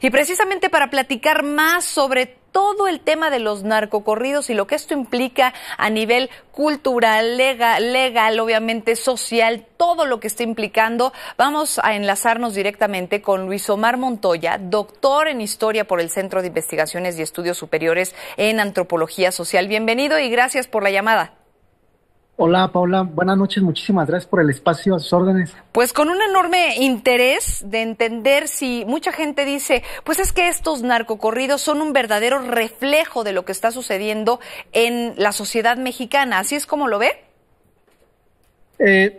Y precisamente para platicar más sobre todo el tema de los narcocorridos y lo que esto implica a nivel cultural, legal, obviamente social, todo lo que está implicando, vamos a enlazarnos directamente con Luis Omar Montoya, doctor en Historia por el Centro de Investigaciones y Estudios Superiores en Antropología Social. Bienvenido y gracias por la llamada. Hola Paula, buenas noches, muchísimas gracias por el espacio, a sus órdenes. Pues con un enorme interés de entender si mucha gente dice, pues es que estos narcocorridos son un verdadero reflejo de lo que está sucediendo en la sociedad mexicana, ¿así es como lo ve?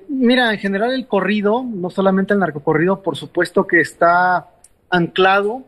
Mira, en general el corrido, no solamente el narcocorrido, por supuesto que está anclado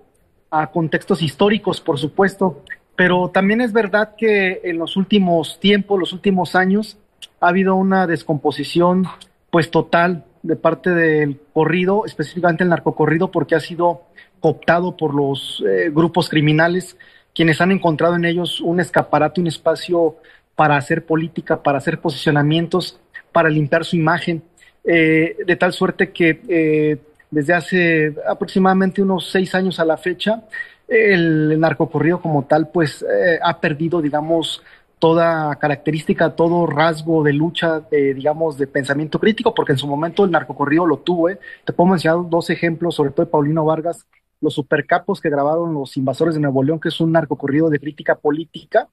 a contextos históricos, por supuesto, pero también es verdad que en los últimos tiempos, los últimos años, ha habido una descomposición pues total de parte del corrido, específicamente el narcocorrido, porque ha sido cooptado por los grupos criminales, quienes han encontrado en ellos un escaparate, un espacio para hacer política, para hacer posicionamientos, para limpiar su imagen, de tal suerte que desde hace aproximadamente unos 6 años a la fecha, el narcocorrido como tal pues ha perdido, digamos, toda característica, todo rasgo de lucha, digamos, de pensamiento crítico, porque en su momento el narcocorrido lo tuvo. Te puedo mencionar 2 ejemplos, sobre todo de Paulino Vargas, los supercapos que grabaron Los Invasores de Nuevo León, que es un narcocorrido de crítica política,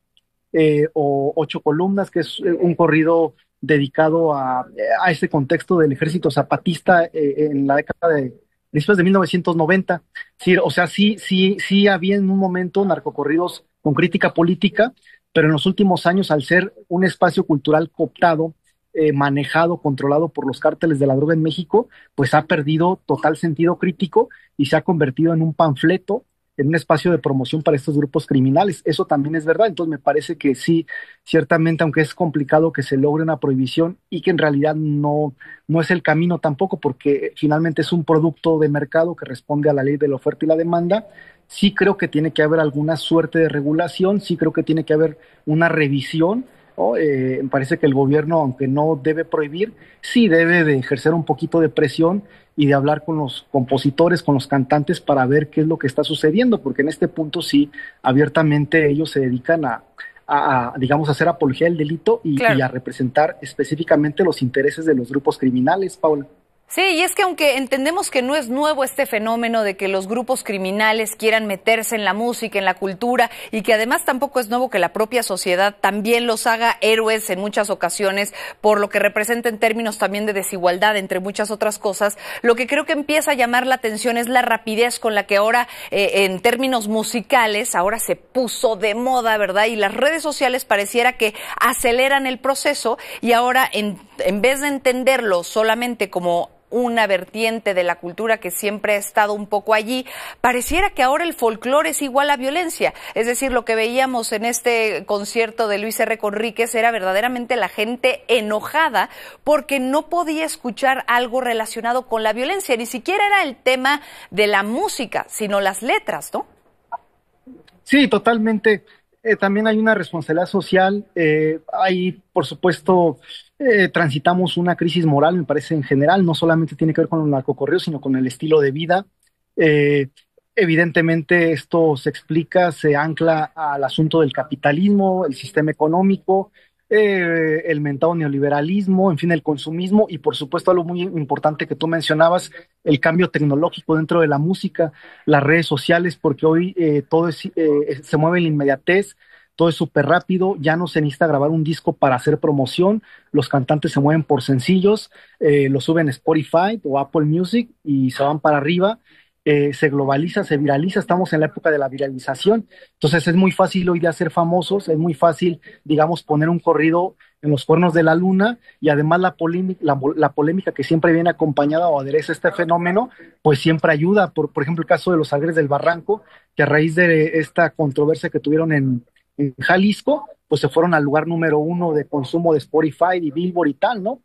o 8 columnas, que es un corrido dedicado a ese contexto del ejército zapatista en la década de después de 1990. Sí, o sea, sí había en un momento narcocorridos con crítica política, pero en los últimos años, al ser un espacio cultural cooptado, manejado, controlado por los cárteles de la droga en México, pues ha perdido total sentido crítico y se ha convertido en un panfleto, en un espacio de promoción para estos grupos criminales. Eso también es verdad. Entonces me parece que sí, ciertamente, aunque es complicado que se logre una prohibición y que en realidad no es el camino tampoco, porque finalmente es un producto de mercado que responde a la ley de la oferta y la demanda. Sí creo que tiene que haber alguna suerte de regulación, sí creo que tiene que haber una revisión, ¿no? Me parece que el gobierno, aunque no debe prohibir, sí debe de ejercer un poquito de presión y de hablar con los compositores, con los cantantes para ver qué es lo que está sucediendo, porque en este punto sí, abiertamente ellos se dedican digamos, a hacer apología del delito Claro. y a representar específicamente los intereses de los grupos criminales, Paula. Sí, y es que aunque entendemos que no es nuevo este fenómeno de que los grupos criminales quieran meterse en la música, en la cultura, y que además tampoco es nuevo que la propia sociedad también los haga héroes en muchas ocasiones, por lo que representa en términos también de desigualdad, entre muchas otras cosas, lo que creo que empieza a llamar la atención es la rapidez con la que ahora, en términos musicales, ahora se puso de moda, ¿verdad? Y las redes sociales pareciera que aceleran el proceso, y ahora en vez de entenderlo solamente como una vertiente de la cultura que siempre ha estado un poco allí, pareciera que ahora el folclore es igual a violencia. Es decir, lo que veíamos en este concierto de Luis R. Conríquez era verdaderamente la gente enojada porque no podía escuchar algo relacionado con la violencia. Ni siquiera era el tema de la música, sino las letras, ¿no? Sí, totalmente. También hay una responsabilidad social. Hay, por supuesto, transitamos una crisis moral, me parece, en general. No solamente tiene que ver con los narcocorridos, sino con el estilo de vida. Eh, Evidentemente, esto se explica, se ancla al asunto del capitalismo, el sistema económico, el mentado neoliberalismo, en fin, el consumismo y, por supuesto, algo muy importante que tú mencionabas, el cambio tecnológico dentro de la música, las redes sociales, porque hoy todo se mueve en la inmediatez, todo es súper rápido, ya no se necesita grabar un disco para hacer promoción, los cantantes se mueven por sencillos, lo suben a Spotify o Apple Music y se van para arriba. Se globaliza, se viraliza, estamos en la época de la viralización, entonces es muy fácil hoy día ser famosos, es muy fácil, digamos, poner un corrido en los cuernos de la luna, y además la polémica que siempre viene acompañada o adereza este fenómeno, pues siempre ayuda. Por ejemplo, el caso de los Alegres del Barranco, que a raíz de esta controversia que tuvieron en Jalisco, pues se fueron al lugar número 1 de consumo de Spotify y Billboard y tal, ¿no?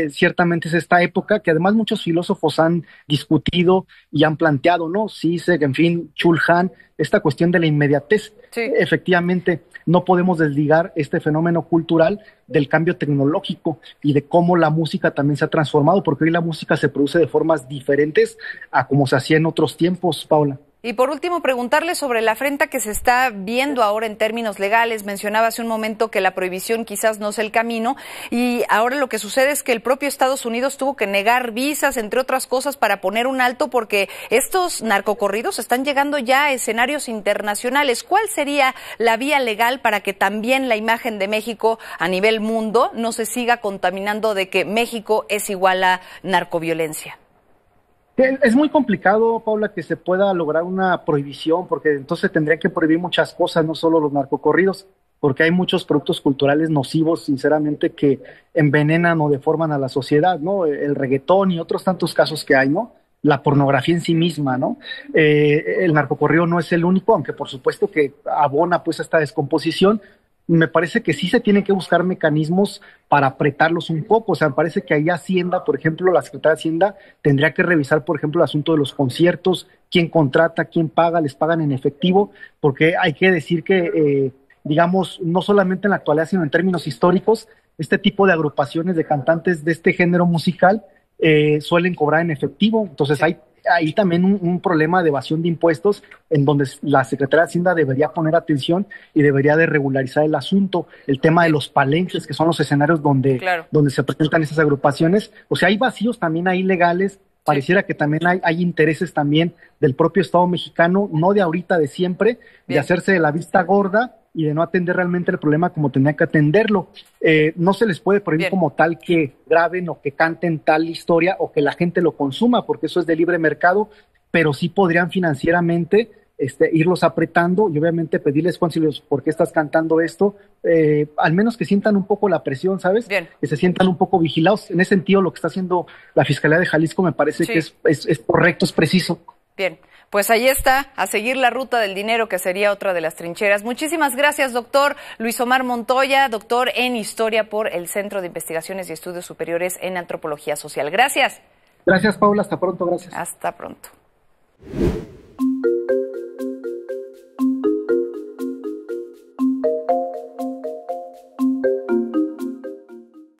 Ciertamente es esta época que además muchos filósofos han discutido y han planteado, ¿no? Sisek, en fin, Chulhan, esta cuestión de la inmediatez. Sí. Efectivamente, no podemos desligar este fenómeno cultural del cambio tecnológico y de cómo la música también se ha transformado, porque hoy la música se produce de formas diferentes a como se hacía en otros tiempos, Paula. Y por último, preguntarle sobre la afrenta que se está viendo ahora en términos legales. Mencionaba hace un momento que la prohibición quizás no es el camino y ahora lo que sucede es que el propio Estados Unidos tuvo que negar visas, entre otras cosas, para poner un alto porque estos narcocorridos están llegando ya a escenarios internacionales. ¿Cuál sería la vía legal para que también la imagen de México a nivel mundo no se siga contaminando de que México es igual a narcoviolencia? Es muy complicado, Paula, que se pueda lograr una prohibición, porque entonces tendrían que prohibir muchas cosas, no solo los narcocorridos, porque hay muchos productos culturales nocivos, sinceramente, que envenenan o deforman a la sociedad, ¿no? El reggaetón y otros tantos casos que hay, ¿no? La pornografía en sí misma, ¿no? El narcocorrido no es el único, aunque por supuesto que abona pues esta descomposición. Me parece que sí se tienen que buscar mecanismos para apretarlos un poco. O sea, me parece que ahí Hacienda, por ejemplo, la Secretaría de Hacienda tendría que revisar, por ejemplo, el asunto de los conciertos, quién contrata, quién paga, les pagan en efectivo, porque hay que decir que, digamos, no solamente en la actualidad, sino en términos históricos, este tipo de agrupaciones de cantantes de este género musical suelen cobrar en efectivo. Entonces hay también un problema de evasión de impuestos en donde la Secretaría de Hacienda debería poner atención y debería de regularizar el asunto. El tema de los palenques, que son los escenarios donde se presentan esas agrupaciones. O sea, hay vacíos también ahí legales. Pareciera que también hay intereses también del propio Estado mexicano, no de ahorita, de siempre, de hacerse de la vista gorda y de no atender realmente el problema como tenía que atenderlo. No se les puede prohibir como tal que graben o que canten tal historia o que la gente lo consuma, porque eso es de libre mercado, pero sí podrían financieramente irlos apretando y obviamente pedirles concilios, ¿por qué estás cantando esto? Al menos que sientan un poco la presión, ¿sabes? Bien. Que se sientan un poco vigilados. En ese sentido, lo que está haciendo la Fiscalía de Jalisco me parece que es correcto, es preciso. Bien, pues ahí está, a seguir la ruta del dinero, que sería otra de las trincheras. Muchísimas gracias, doctor Luis Omar Montoya, doctor en Historia por el Centro de Investigaciones y Estudios Superiores en Antropología Social. Gracias. Gracias, Paula. Hasta pronto. Gracias. Hasta pronto.